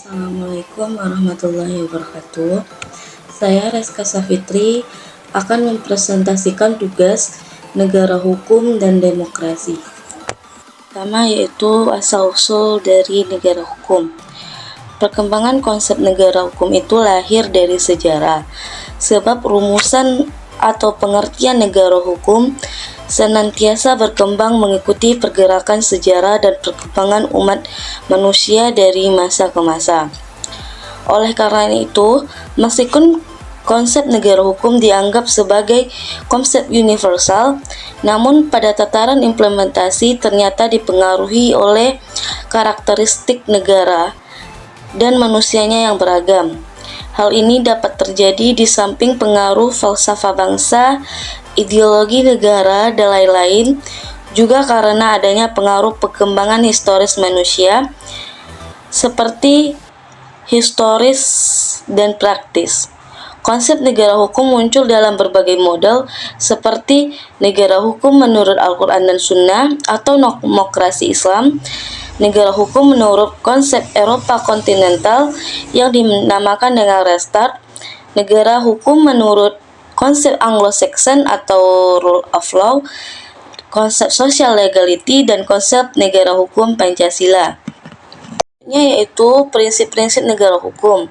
Assalamualaikum warahmatullahi wabarakatuh. Saya Reska Safitri akan mempresentasikan tugas negara hukum dan demokrasi. Pertama yaitu asal-usul dari negara hukum. Perkembangan konsep negara hukum itu lahir dari sejarah, sebab rumusan atau pengertian negara hukum senantiasa berkembang mengikuti pergerakan sejarah dan perkembangan umat manusia dari masa ke masa. Oleh karena itu, meskipun konsep negara hukum dianggap sebagai konsep universal, namun pada tataran implementasi ternyata dipengaruhi oleh karakteristik negara dan manusianya yang beragam. Hal ini dapat terjadi di samping pengaruh falsafah bangsa, ideologi negara, dan lain-lain, juga karena adanya pengaruh perkembangan historis manusia, seperti historis dan praktis. Konsep negara hukum muncul dalam berbagai model, seperti negara hukum menurut Al-Quran dan Sunnah atau demokrasi Islam, negara hukum menurut konsep Eropa kontinental yang dinamakan dengan Restart, negara hukum menurut konsep Anglo-Saxon atau Rule of Law, konsep social legality, dan konsep negara hukum Pancasila. Yaitu prinsip-prinsip negara hukum.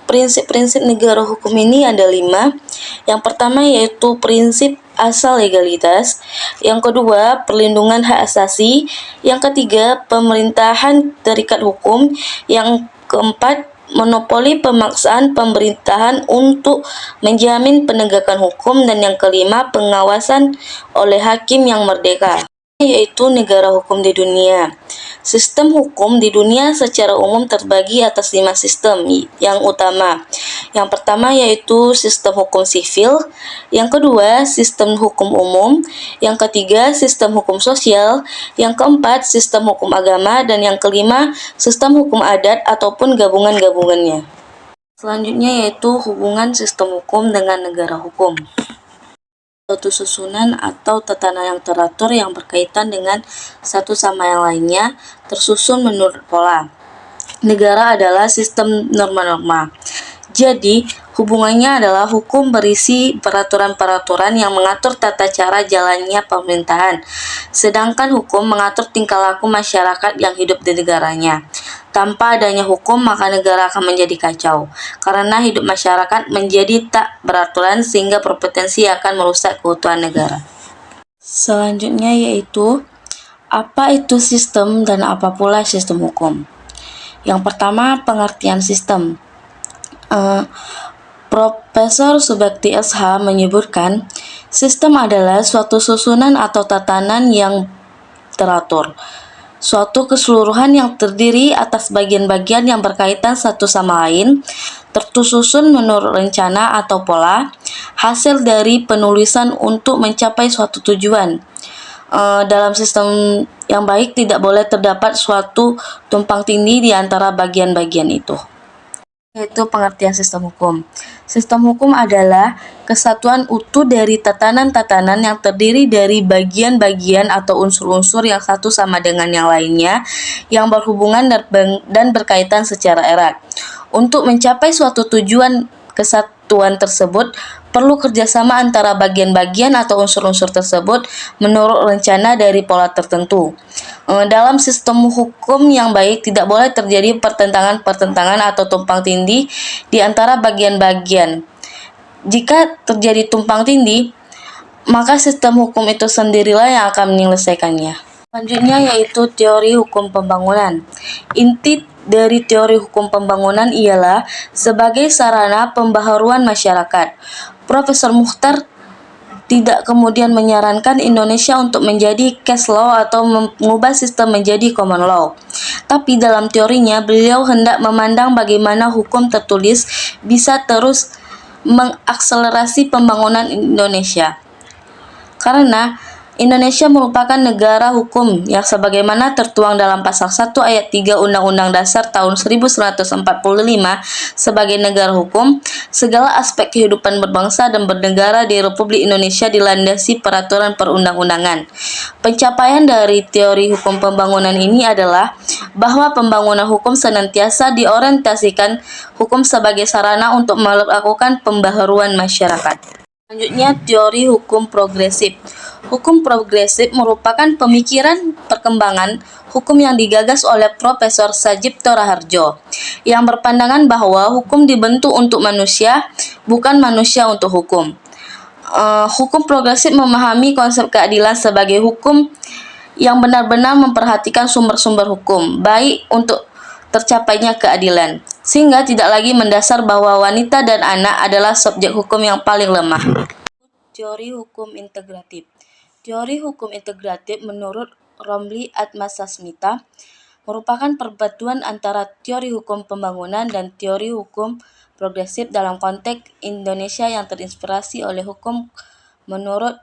Prinsip-prinsip negara hukum ini ada 5. Yang pertama yaitu prinsip asal legalitas. Yang kedua, perlindungan hak asasi. Yang ketiga, pemerintahan terikat hukum. Yang keempat, monopoli pemaksaan pemerintahan untuk menjamin penegakan hukum. Dan yang kelima, pengawasan oleh hakim yang merdeka, yaitu negara hukum di dunia. Sistem hukum di dunia secara umum terbagi atas 5 sistem yang utama. Yang pertama yaitu sistem hukum sivil, yang kedua sistem hukum umum, yang ketiga sistem hukum sosial, yang keempat sistem hukum agama, dan yang kelima sistem hukum adat ataupun gabungan-gabungannya. Selanjutnya yaitu hubungan sistem hukum dengan negara hukum. Suatu susunan atau tatanan yang teratur yang berkaitan dengan satu sama yang lainnya, tersusun menurut pola. Negara adalah sistem norma-norma. Jadi, hubungannya adalah hukum berisi peraturan-peraturan yang mengatur tata cara jalannya pemerintahan, sedangkan hukum mengatur tingkah laku masyarakat yang hidup di negaranya. Tanpa adanya hukum, maka negara akan menjadi kacau, karena hidup masyarakat menjadi tak beraturan sehingga berpotensi akan merusak keutuhan negara. Selanjutnya yaitu, apa itu sistem dan apa pula sistem hukum? Yang pertama, pengertian sistem. Profesor Subakti SH menyebutkan, sistem adalah suatu susunan atau tatanan yang teratur, suatu keseluruhan yang terdiri atas bagian-bagian yang berkaitan satu sama lain, tersusun menurut rencana atau pola, hasil dari penulisan untuk mencapai suatu tujuan. Dalam sistem yang baik tidak boleh terdapat suatu tumpang tindih di antara bagian-bagian itu. Yaitu pengertian sistem hukum. Sistem hukum adalah kesatuan utuh dari tatanan-tatanan yang terdiri dari bagian-bagian atau unsur-unsur yang satu sama dengan yang lainnya, yang berhubungan dan berkaitan secara erat. Untuk mencapai suatu tujuan kesatuan tersebut, perlu kerjasama antara bagian-bagian atau unsur-unsur tersebut menurut rencana dari pola tertentu. Dalam sistem hukum yang baik tidak boleh terjadi pertentangan atau tumpang tindih di antara bagian-bagian. Jika terjadi tumpang tindih, maka sistem hukum itu sendirilah yang akan menyelesaikannya. Selanjutnya yaitu teori hukum pembangunan. Inti dari teori hukum pembangunan ialah sebagai sarana pembaharuan masyarakat. Profesor Mukhtar tidak kemudian menyarankan Indonesia untuk menjadi case law atau mengubah sistem menjadi common law. Tapi dalam teorinya, beliau hendak memandang bagaimana hukum tertulis bisa terus mengakselerasi pembangunan Indonesia. Karena Indonesia merupakan negara hukum yang sebagaimana tertuang dalam pasal 1 ayat 3 Undang-Undang Dasar tahun 1945 sebagai negara hukum. Segala aspek kehidupan berbangsa dan bernegara di Republik Indonesia dilandasi peraturan perundang-undangan. Pencapaian dari teori hukum pembangunan ini adalah bahwa pembangunan hukum senantiasa diorientasikan hukum sebagai sarana untuk melakukan pembaharuan masyarakat. Selanjutnya, teori hukum progresif. Hukum progresif merupakan pemikiran perkembangan hukum yang digagas oleh Profesor Sajipto Raharjo, yang berpandangan bahwa hukum dibentuk untuk manusia, bukan manusia untuk hukum. Hukum progresif memahami konsep keadilan sebagai hukum yang benar-benar memperhatikan sumber-sumber hukum, baik untuk tercapainya keadilan, sehingga tidak lagi mendasar bahwa wanita dan anak adalah subjek hukum yang paling lemah. Teori hukum integratif. Teori hukum integratif menurut Romli Atmasasmita merupakan perpaduan antara teori hukum pembangunan dan teori hukum progresif dalam konteks Indonesia yang terinspirasi oleh hukum menurut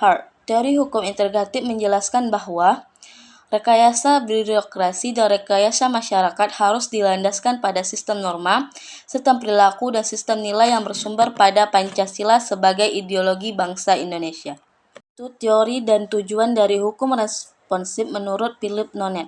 Hart. Teori hukum integratif menjelaskan bahwa rekayasa birokrasi dan rekayasa masyarakat harus dilandaskan pada sistem norma, sistem perilaku, dan sistem nilai yang bersumber pada Pancasila sebagai ideologi bangsa Indonesia. Itu teori dan tujuan dari hukum responsif menurut Philip Nonet.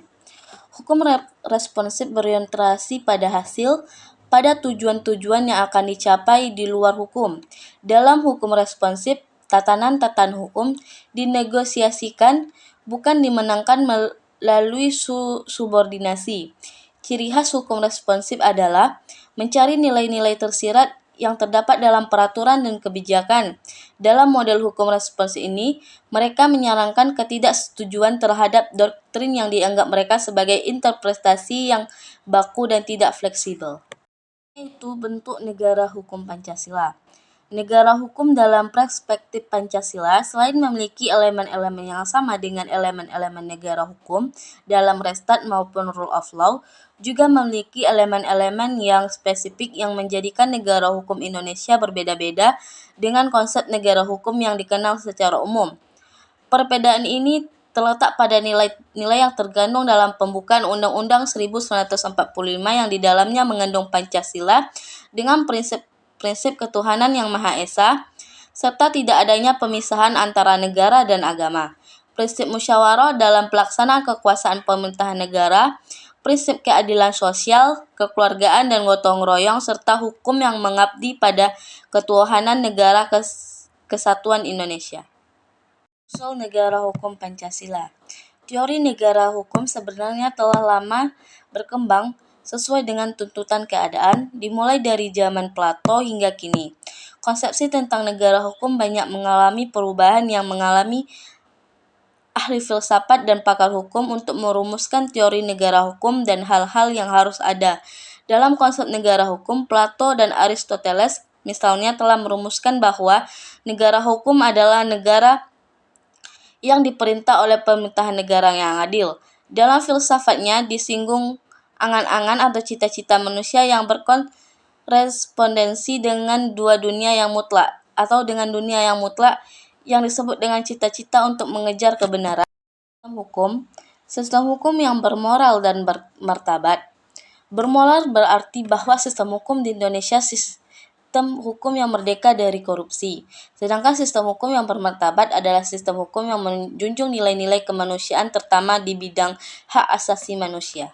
Hukum responsif berorientasi pada hasil, pada tujuan-tujuan yang akan dicapai di luar hukum. Dalam hukum responsif, tatanan-tatanan hukum dinegosiasikan, bukan dimenangkan melalui subordinasi. Ciri khas hukum responsif adalah mencari nilai-nilai tersirat yang terdapat dalam peraturan dan kebijakan. Dalam model hukum responsif ini, mereka menyarankan ketidaksetujuan terhadap doktrin yang dianggap mereka sebagai interpretasi yang baku dan tidak fleksibel. Itu bentuk negara hukum Pancasila. Negara hukum dalam perspektif Pancasila selain memiliki elemen-elemen yang sama dengan elemen-elemen negara hukum dalam Restat maupun Rule of Law, juga memiliki elemen-elemen yang spesifik yang menjadikan negara hukum Indonesia berbeda-beda dengan konsep negara hukum yang dikenal secara umum. Perbedaan ini terletak pada nilai-nilai yang terkandung dalam pembukaan Undang-Undang 1945 yang di dalamnya mengandung Pancasila dengan prinsip ketuhanan yang Maha Esa, serta tidak adanya pemisahan antara negara dan agama. Prinsip musyawarah dalam pelaksanaan kekuasaan pemerintahan negara, prinsip keadilan sosial, kekeluargaan dan gotong royong, serta hukum yang mengabdi pada ketuhanan negara kesatuan Indonesia. Usul negara hukum Pancasila. Teori negara hukum sebenarnya telah lama berkembang sesuai dengan tuntutan keadaan, dimulai dari zaman Plato hingga kini. Konsepsi tentang negara hukum banyak mengalami perubahan yang mengalami ahli filsafat dan pakar hukum untuk merumuskan teori negara hukum dan hal-hal yang harus ada. Dalam konsep negara hukum, Plato dan Aristoteles misalnya telah merumuskan bahwa negara hukum adalah negara yang diperintah oleh pemerintahan negara yang adil. Dalam filsafatnya disinggung angan-angan atau cita-cita manusia yang berkorespondensi dengan dua dunia yang mutlak, atau dengan dunia yang mutlak yang disebut dengan cita-cita untuk mengejar kebenaran. Sistem hukum yang bermoral dan bermartabat. Bermoral berarti bahwa sistem hukum di Indonesia sistem hukum yang merdeka dari korupsi. Sedangkan sistem hukum yang bermartabat adalah sistem hukum yang menjunjung nilai-nilai kemanusiaan terutama di bidang hak asasi manusia.